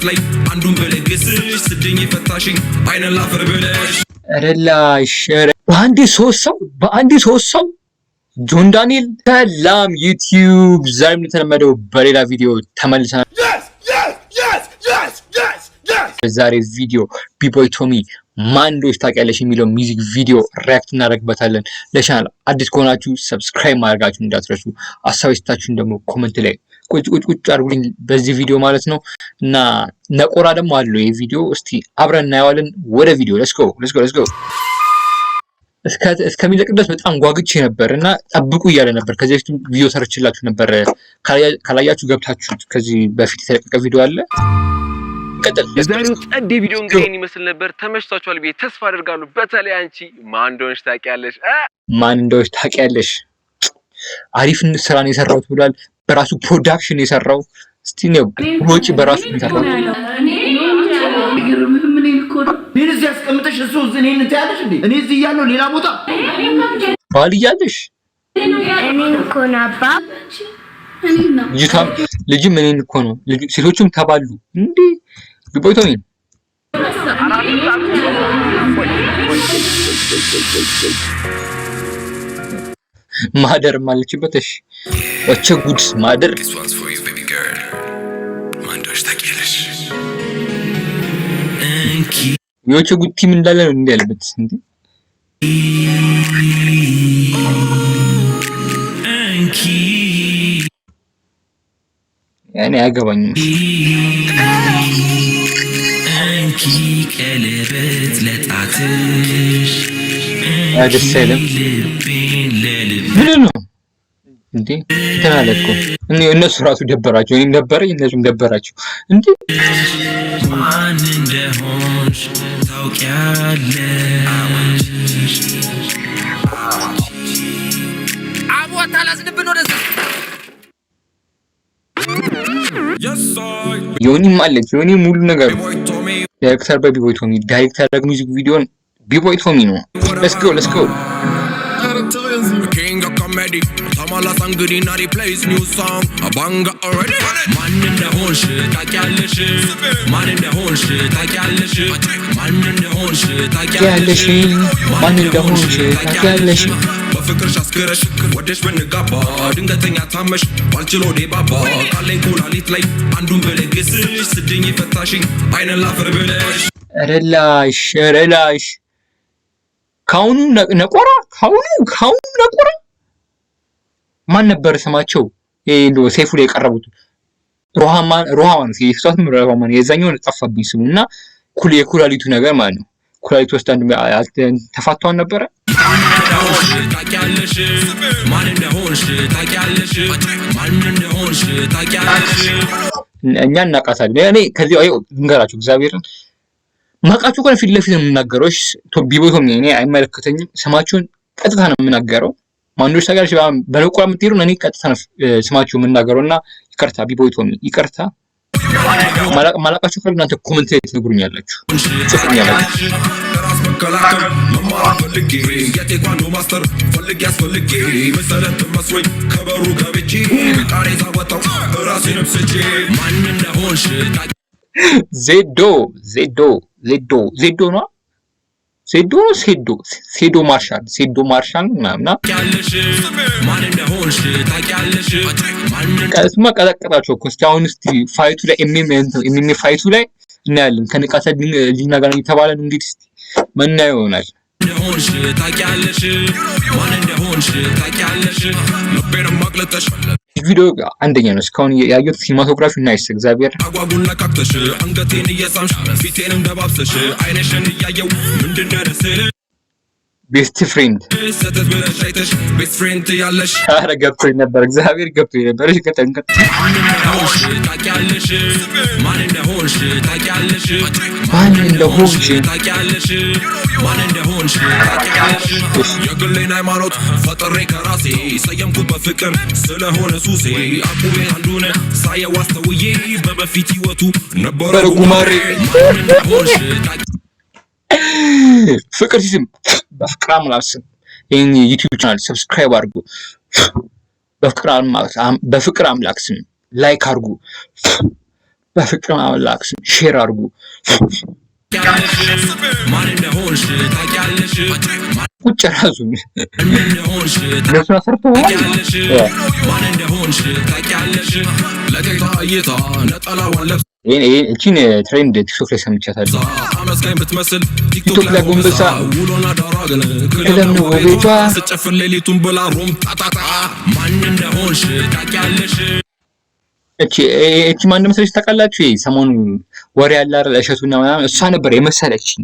ላይ አንዱን በለግስሽ ስድኝ ፈታሽኝ አይነ ላፈር ብለሽ ረላሽ በአንዴ ሶስት ሰው ጆን ዳንኤል ሰላም ዩቲዩብ ዛሬም እንደተለመደው በሌላ ቪዲዮ ተመልሰናል። በዛሬ ቪዲዮ ቢቦይ ቶሚ ማን እንደሆነ ታውቂያለሽ የሚለው ሚውዚክ ቪዲዮ ሪአክት እናደርግበታለን። ለቻናል አዲስ ከሆናችሁ ሰብስክራይብ ማድረጋችሁ እንዳትረሱ። አሳቢስታችሁን ደግሞ ኮሜንት ላይ ቁጭ አድርጉልኝ በዚህ ቪዲዮ ማለት ነው። እና ነቆራ ደግሞ አለው ይሄ ቪዲዮ እስቲ አብረን እናየዋለን። ወደ ቪዲዮ ሌትስ ጎ እስከሚለቅ ድረስ በጣም ጓግቼ ነበር እና ጠብቁ እያለ ነበር። ከዚህ በፊት ቪዲዮ ሰርችላችሁ ነበር። ካላያችሁ ገብታችሁ ከዚህ በፊት የተለቀቀ ቪዲዮ አለ። የዛሬው ጸዴ ቪዲዮ እንግዲህ ይመስል ነበር። ተመችቷችኋል ብዬ ተስፋ አደርጋለሁ። በተለይ አንቺ ማን እንደሆነሽ ታውቂያለሽ? አሪፍ ስራ ነው የሰራሁት ብሏል። በራሱ ፕሮዳክሽን የሰራው እስቲ ነው ወጪ በራሱ የሰራው ምን እዚህ አስቀምጠሽ እሱ እኔን እንታያለሽ እንዴ? እኔ እዚህ እያለሁ ሌላ ቦታ ባል እያለሽ እኔን እኮ ነው አባ ልጅም እኔን እኮ ነው ሴቶቹም ተባሉ እንዴ? ቢቦይ ቶሚ ማደር ማለችበት። እሺ ወቸ ጉድስ ማደር የወቸ ጉድ ቲም እንዳለ ነው እንዴ ያለበት እንዴ? ያኔ አያገባኝም። አንቺ ቀለበት ለጣትሽ አደሰለም ምን ነው እንዴ? ተናለኩ እነሱ ራሱ ደበራቸው። እኔም ደበረኝ እነሱም ደበራቸው እንዴ? ማን እንደሆንሽ ታውቂያለሽ? አቦታ ላዝንብን ወደዛ ዮኒም አለች። ዮኒ ሙሉ ነገር ዳይሬክተር በቢቦይ ቶሚ ዳይሬክተር ደግሞ ሚውዚክ ቪዲዮን ቢቦይ ቶሚ ነው። ሌትስ ጎ king of comedy tamala sangri nari plays new song abanga already man in the whole shit takyalesh man in the whole shit takyalesh man in the whole shit takyalesh man in the whole shit takyalesh በፍቅርሽ አስከረሽ ወደሽ በንጋባ ድንገተኛ ታመሽ ባልችሎ ዴባባ ቃሌን ኩላሊት ላይ አንዱን በለግስሽ ስድኝ ፈታሽኝ አይነ ላፈር ብለሽ ረላሽ ካሁኑ ነቆራ ማን ነበር ስማቸው? እንዶ ሴፉ ላይ የቀረቡት ሮሃማን ሲስተም ሮሃማን የዛኛው ጠፋብኝ ስሙና የኩላሊቱ ነገር ማለት ነው። ኩላሊቱ ውስጥ አንድ ተፋቷን ነበረ። እኛ እናቃታለን። እኔ ከዚህ እንገራችሁ እግዚአብሔርን ማቃችሁ ቆን ፊት ለፊት የምናገረው ቢቦይ ቶሚ እኔ አይመለከተኝም። ስማችሁን ቀጥታ ነው የምናገረው። ማንዶች ታጋሽ በለቆራ የምትሄዱ እኔ ቀጥታ ነው ስማችሁን የምናገረውና ይቅርታ ቢቦይ ቶሚ ይቅርታ። ማላቃችሁ ካለ እናንተ ኮሜንት ላይ ትነግሩኛላችሁ ጽፉኛላችሁ። መከላከል መማር ፈልጌ የቴኳንዶ ማስተር ፈልጌ መሰረት መስሎኝ ከበሩ ገብቼ ቃሬዛ ወጣው ራሴንም ስቼ ማን እንደሆንሽ ዜዶ ነው ሴዶ ማርሻል ምናምን ቀስማ ቀጠቀጣቸው እኮ እስኪ አሁን እስቲ ፋይቱ ላይ ኤምኤም ፋይቱ ላይ እናያለን። ከንቃተ ሊና ጋር የተባለ ነው እንግዲህ እስቲ መናየው ይሆናል። ቪዲዮ አንደኛ ነው እስካሁን ያየሁት። ሲኒማቶግራፊ ናይስ እግዚአብሔር አጓጉና ካክተሽ አንገቴን እየሳምሽ ፊቴንም ደባብሰሽ አይነሽን እያየው ምንድነው ደስል ቤስት ፍሬንድ ሰተት ብለሽ አይተሽ ቤስት ፍሬንድ ያለሽ አረ ገብቶኝ ነበር እግዚአብሔር ገብቶኝ ነበር። እሺ ከተንከ ማን እንደሆንሽ ታውቂያለሽ የግሌን ሃይማኖት ፈጥሬ ከራሴ ሰየምኩት በፍቅር ስለሆነ ሱሴ አቁሜ አንዱን ሳየው አስተውዬ በበፊት ህይወቱ ነበር ጉማሬ ፍቅር ሲዝም በፍቅር አምላክስም ይሄን ዩቲዩብ ቻናል ሰብስክራይብ አድርጉ። በፍቅር አምላክስም ላይክ አድርጉ። በፍቅር አምላክ ስም ሼር አድርጉ። ቁጭ ራሱ ለስራ ሰርተው እቺን ትሬንድ ቲክቶክ ላይ ሰምቻታለሁ። ቲክቶክ ላይ ጎንበሳ ለምን ወቤቷ ስጨፍር ሌሊቱን ብላ ሮም ታታታ ማን እንደሆንሽ ታውቂያለሽ። እቺ ማን እንደመሰለሽ ታውቃላችሁ? ሰሞኑ ወሬ ያለ አይደል እሸቱና ምናምን እሷ ነበር የመሰለችኝ፣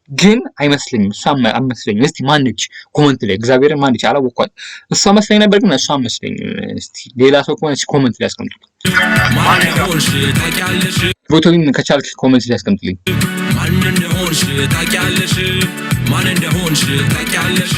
ግን አይመስለኝም። እሷ አመስለኝ። እስቲ ማንች ኮሜንት ላይ እግዚአብሔርን ማንች አላወኳት። እሷ መስለኝ ነበር ግን እሷ አመስለኝ። እስቲ ሌላ ሰው ከሆነ ኮሜንት ላይ አስቀምጡ። ማን እንደሆንሽ ታውቂያለሽ? ፎቶውን ከቻልክ ኮሜንት ላይ አስቀምጡልኝ። ማን እንደሆንሽ ታውቂያለሽ? ማን እንደሆንሽ ታውቂያለሽ?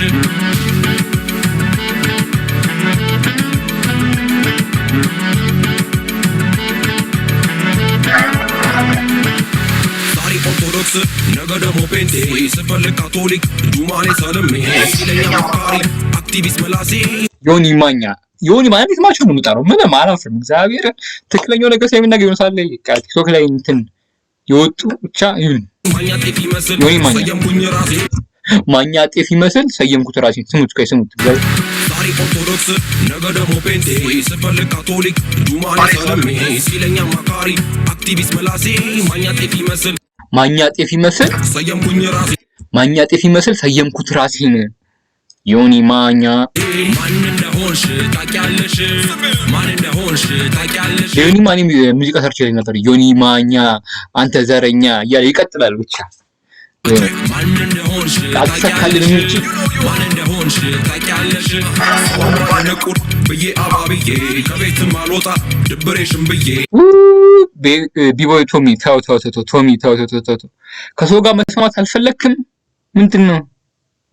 ኦርቶዶክስ ነገ ደግሞ ፔንቴ ስፈልግ ካቶሊክ ዱማኔ ሰለሜ ሲለኛ መካሪ አክቲቪስት መላሴ ዮኒ ማኛ ዮኒ ማለት ማቸው ነው የምጠራው። ምንም አላፍርም። እግዚአብሔር ትክክለኛው ነገር ስለሚናገር ነው። ሳለ ቲክቶክ ላይ እንትን የወጡ ብቻ ይሁን ማኛ ጤፍ ይመስል ሰየምኩኝ ራሴ ማኛ ጤፍ ይመስል ሰየምኩት ራሴ። ስሙት ከስሙት ዛሬ ኦርቶዶክስ ነገ ደግሞ ፔንቴ ስፈልግ ካቶሊክ ዱማኔ ሰለሜ ሲለኛ መካሪ አክቲቪስት መላሴ ማኛ ጤፍ ይመስል ማኛ ጤፍ ይመስል ሰየምኩኝ ራሴ ማኛ ጤፍ ይመስል ሰየምኩት ራሴን። ዮኒ ማኛ ማን እንደሆንሽ ታውቂያለሽ? ማን እንደሆንሽ ታውቂያለሽ? ዮኒ ማን ሙዚቃ ሰርች ላይ ነበር። ዮኒ ማኛ አንተ ዘረኛ እያለ ይቀጥላል። ብቻ ማን እንደሆንሽ ታውቂያለሽ? ማን እንደሆንሽ ታውቂያለሽ? ወንባነቁር በየ አባብዬ ከቤትም አልወጣ ድብሬሽም ብዬ ቢቦይ ቶሚ ታው ቶሚ ታው ከሰው ጋር መስማት አልፈለክም? ምንድነው?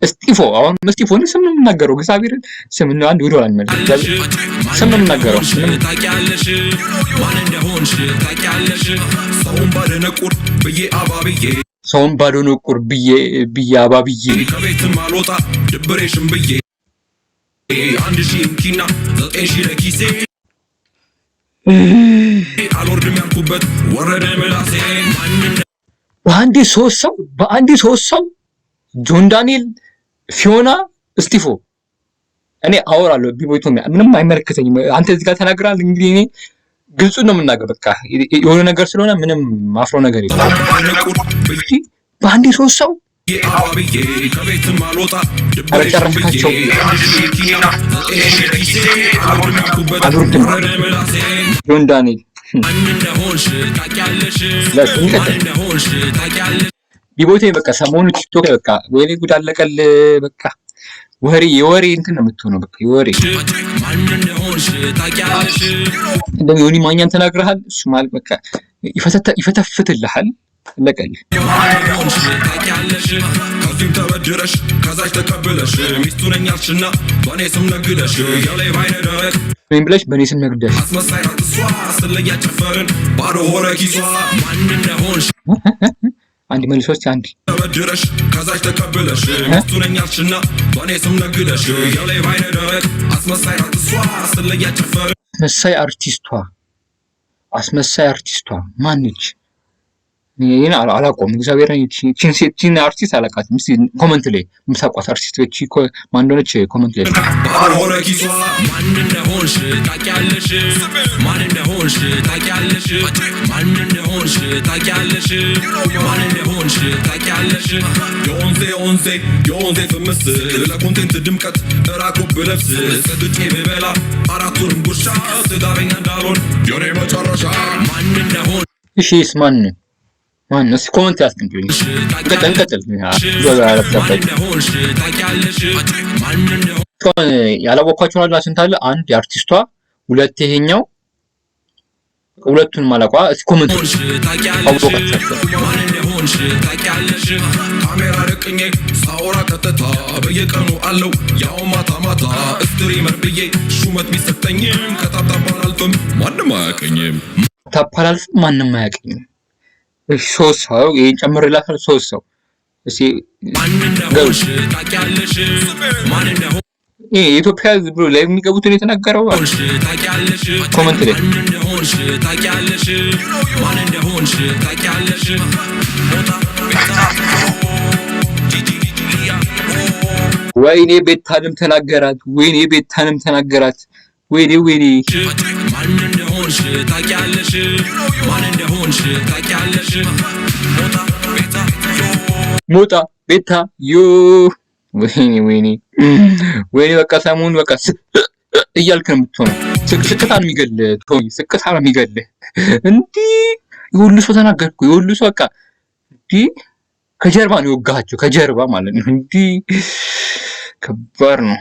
እስጢፎ አሁን እስጢፎን ስም ነው የምናገረው። እግዚአብሔርን ስም ነው አንድ ወደ ዋን መልስ ስም ነው የምናገረው። ታውቂያለሽ? ማን እንደሆንሽ ታውቂያለሽ? ሰውን ባደነቁር ብዬ አባብዬ ሰውን ባደነቁር ብዬ አባብዬ ከቤትም አልወጣ ድብሬሽም ብዬ 1000 ኪና 9000 ለኪሴ አልወርድም ያልኩበት ወረደ ምላሴ። በአንዴ ሶስት ሰው ጆን ዳንኤል፣ ፊዮና፣ እስጢፎ እኔ አወራለሁ። ቢቦይቶ ምንም አይመለከተኝም። አንተ እዚህ ጋር ተናግራል። እንግዲህ እኔ ግልጹ ነው የምናገር። በቃ የሆነ ነገር ስለሆነ ምንም ማፍሮ ነገር የለም። በአንዴ ሶስት ሰው አረጨረስካቸው። ጆን ዳንኤል ቢቦቴ በቃ ሰሞኑ ቲክቶክ በቃ ወይኔ ጉድ አለቀል። በቃ የወሬ እንትን ነው የምትሆነው። በቃ የወሬ እንደው ዮኒ ማኛን ተናግረሃል። እሱ ማለት በቃ ይፈተፍትልሃል። ለቀል ከዚህም ተበድረሽ ከዛች ተቀብለሽ ሚስቱ ነኝ አልሽና በእኔ ስም ነግደሽ ያለይ ባይነ ደረቅ ወይም ብለሽ በእኔ ስም ነግደሽ አስመሳይ ናት እሷ ስለያ ጨፈርን ባዶ ሆነ ኪሷ ማን እንደሆንሽ አንድ መልሶች አንድ ተበድረሽ ከዛች ተቀብለሽ ሚስቱ ነኝ አልሽና በእኔ ስም ነግደሽ ያለይ ባይነ ደረቅ አስመሳይ ናት እሷ ስለያ ጨፈርን አስመሳይ አርቲስቷ ማንች? ይሄን አላቆም እግዚአብሔርን ቺን አርቲስት አላቃትም። እስቲ ኮሜንት ላይ ምሳቋት አርቲስት እቺ ማን እንደሆነች ኮሜንት ላይ አሮረኪሷ ማን እንደሆንሽ ታውቂያለሽ? ማን እንደሆንሽ ታውቂያለሽ? ማን እንደሆንሽ ታውቂያለሽ? ማን እንደሆንሽ ታውቂያለሽ? የወንዜ ፍምስ ለኮንቴንት ድምቀት እራቁብ ብለብስ ሰግጬ ብበላ አራቱንም ጉርሻ ስጋበኛ እንዳልሆን የኔ መጨረሻ ማን እንደሆን እሺስ ማን እስኪ ኮሜንት ያስቀምጡልኝ። እንቀጥል። ያላወኳቸው አላ ስንት አለ? አንድ የአርቲስቷ፣ ሁለት ይሄኛው፣ ሁለቱን ማለቋ። እስኪ ኮሜንት ካሜራ ደቅኜ ሳወራ ቀጥታ በየቀኑ አለው ያው ማታ ስትሪመር ብዬ ሹመት ቢሰጠኝም ከታፕታፕ አላልፍም ማንም አያውቀኝም። ሶስት ሰው ይሄን ጨምርላታል። ሶስት ሰው እሺ የኢትዮጵያ ህዝብ ብሎ ላይ የሚገቡትን የተናገረው ኮሜንት ላይ እንደሆንሽ ታውቂያለሽ ማን እንደሆንሽ ታውቂያለሽ ሞጣ ቤታ ወይኔ ቤታንም ተናገራት ወይኔ ቤታንም ተናገራት ወይኔ ማን እንደሆንሽ ታውቂያለሽ ማን እንደሆንሽ ታውቂያለሽ ሞጣ ቤታ ዮ ወይኔ በቃ ሰሞኑን በቃ እያልክ ነው የምትሆነው። ስቅታ ነው የሚገልህ ቶሚ፣ ስቅታ ነው የሚገልህ። እንዲህ የሁሉ ሰው ተናገርኩ የሁሉ ሰው በቃ እንዲህ ከጀርባ ነው የወጋቸው ከጀርባ ማለት ነው። እንዲህ ከባድ ነው።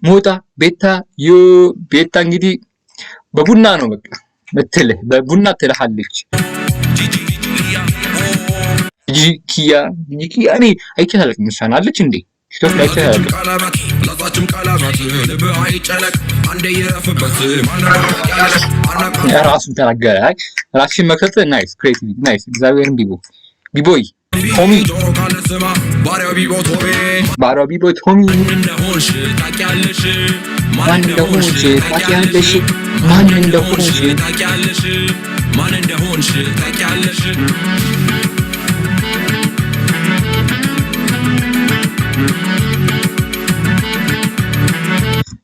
ሞጣ ቤታ ዮ ቤታ እንግዲህ በቡና ነው በቃ ምትልህ በቡና ትልሃለች። ጂኪያ እኔ አይቻልም ምሳናለች እንዴ ቲክቶክ ላይ አይቻልም። ለዛችም ቃላባት ልብ አይጨነቅ አንዴ ይረፍበት ራሱን ተናገረ። ራስሽን መክተት ናይስ ክሬቲቪቲ ናይስ። እግዚአብሔርን ቢቦይ ቶሚ ባሪያው ቢቦ ቶሚ እንደሆንሽ ታውቂያለሽ ማን እንደሆንሽ ታውቂያለሽ ማን እንደሆንሽ ታውቂያለሽ ማን እንደሆንሽ ታውቂያለሽ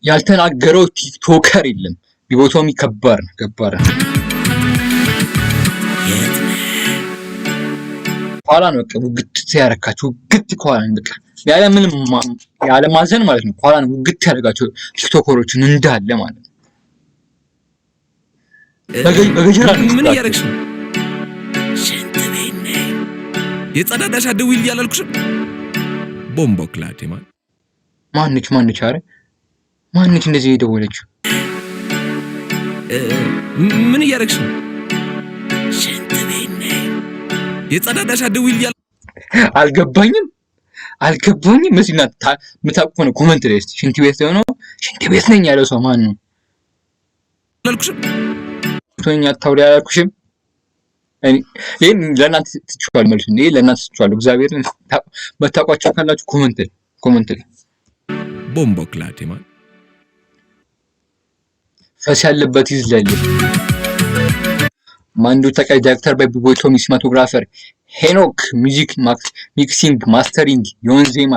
ያልተናገረው ቲክቶከር የለም። ቢቦ ቶሚ ከባድ ነው። ኋላ ነው በቃ ውግት ያረካቸው ውግት ከኋላ ነው በቃ ያለ ማዘን ማለት ነው። ኋላ ነው ውግት ያደርጋቸው ቲክቶከሮችን እንዳለ ማለት ነው። በገጀራ ምን እያደረግሽ ነው? ሽንት ቤት ነኝ የጸዳዳሽ አደውል እያላልኩሽ ቦምቦ ክላቴ ማነች አረ ማነች እንደዚህ የደወለችው? ምን እያደረግሽ ነው? ሽንት ቤት ነኝ የጸዳዳሽ አደውል እያል አልገባኝም። መስልና የምታውቁ ነው ኮሜንት ላይ እስቲ ሽንት ቤት ነው ሽንት ቤት ነኝ ያለው ሰው ማን ነው? አላልኩሽም ቶኛ ታውሪ አላልኩሽም? ይሄን ለእናንተ ትችዋል መልሱ እንዴ ለእናንተ ትችዋል። እግዚአብሔርን መታቋቸው ካላችሁ ኮሜንት ላይ ቦምቦ ክላቴ ፈስ ያለበት ይዝላል። ማንዱ ተቀይ ዳይሬክተር በቢቦ ቶሚ፣ ሲኒማቶግራፈር ሄኖክ፣ ሚውዚክ ሚክሲንግ ማስተሪንግ ዮን ዜማ፣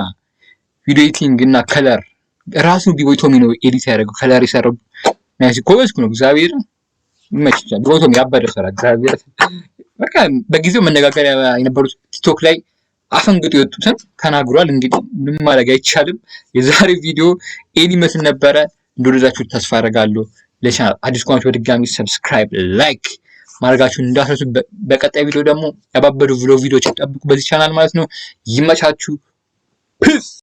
ቪዲዮ ኤዲቲንግ እና ከለር ራሱ ቢቦ ቶሚ ነው ኤዲት ያደረገው። ከለር የሰራው ናይስ ኮበስኩ ነው። እግዚአብሔር ይመችቻል። ቢቦ ቶሚ ያበደ ሰራ። እግዚአብሔር በቃ በጊዜው መነጋገሪያ የነበሩት ቲክቶክ ላይ አፈንግጦ የወጡትን ተናግሯል። እንግዲህ ምንም ማድረግ አይቻልም። የዛሬ ቪዲዮ ኤኒ መስል ነበረ። እንደወደዳችሁ ተስፋ አደርጋለሁ። ለቻናል አዲስ ከሆናችሁ በድጋሚ ሰብስክራይብ ላይክ ማድረጋችሁን እንዳትረሱ። በቀጣይ ቪዲዮ ደግሞ ያባበዱ ቪዲዮዎች ይጠብቁ በዚህ ቻናል ማለት ነው። ይመቻችሁ። ፒስ